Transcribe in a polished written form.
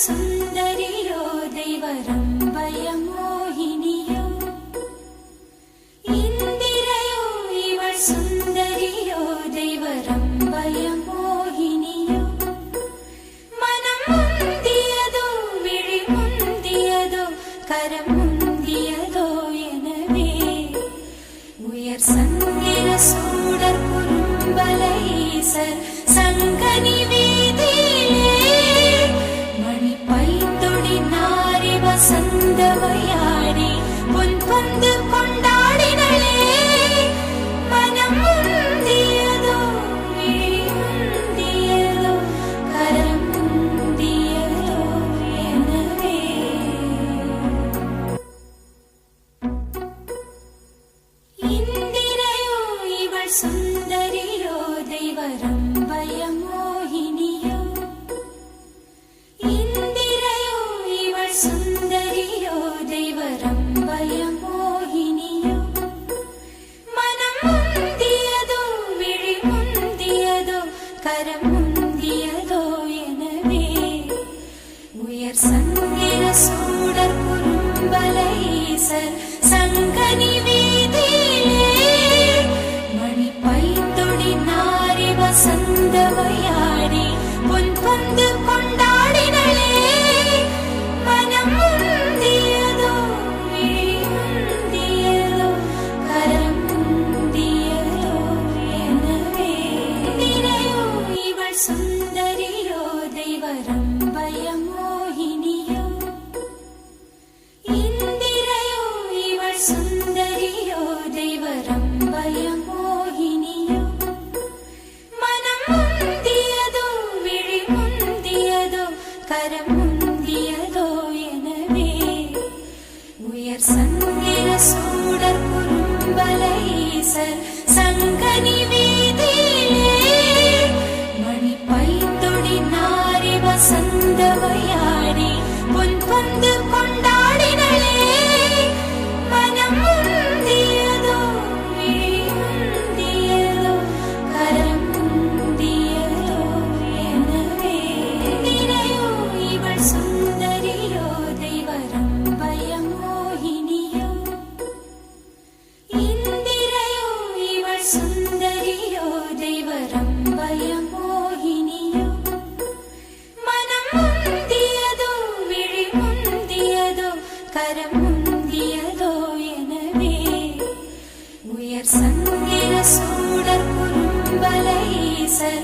സുന്ദരിയോ ദൈവരംഭയ മോഹിനിയോ ഇന്ദിരയോ ഇവൾ സുന്ദരിയോ ദൈവരംഭയ മോഹിനിയോ മനം മുന്തിയതോ വിഴി മുന്തിയതോ കരം മുന്തിയതോ எனவே உயர் சங்கிர சூடர் குறும்பலை ஈசர் சங்கனி വസന്തവയാടി പൊൻപൊന്ത് കൊണ്ടാടിനളേ മനം മുന്തിയതോ മുന്തിയതോ കരം മുന്തിയതോ எனவே ഇന്ദിരയോ ഇവൾ സുന്ദരിയോ ദൈവരംഭയ മോഹിനിയോ ഇന്ദിരയോ ഇവൾ സുന്ദരിയോ ദൈവരംഭയ മോഹിനിയോ മനം മുന്തിയതോ വിഴി മുന്തിയതോ കരം മുന്തിയതോ எனவே உயர் சங்கிர சூடர் குறும்பலை ஈசர் சங்கனி வீதியிலே மணி பைந்தொடி நாரி வசந்தவயாடி பொன்பொந்து கொண்டாடினளே மனம் முந்தியதோ விழி முந்தியதோ கரம் முந்தியதோ எனவே திரையோ இவள் சுந்தரியோ ദൈവരംഭയ മോഹിനിയോ ഇന്ദിരയോ ഇവൾ സുന്ദരിയോ ദൈവരംഭയ മോഹിനിയോ മനം മുന്തിയതോ വിഴി മുന്തിയതോ കരം മുന്തിയതോ எனவே உயர் சங்கிர சூடர் குறும்பலை ஈசர் சங்கனி வீதியிலே மணி பைந்தொடி நாரி வசந்தவயாடி பொன்பொந்து கொண்டாடினளே மனம் முந்தியதோ விழி முந்தியதோ கரம் முந்தியதோ எனவே திரையோ இவள் சுந்தரியோ ദൈവരംഭയ മോഹിനിയോ ഇന്ദിരയോ ഇവൾ സുന്ദരിയോ ദൈവരംഭയ മോഹിനിയോ മനം മുന്തിയതോ വിഴി മുന്തിയതോ കരം മുന്തിയതോ எனவே உயர் சங்கிர சூடர் குறும்பலை ஈசர்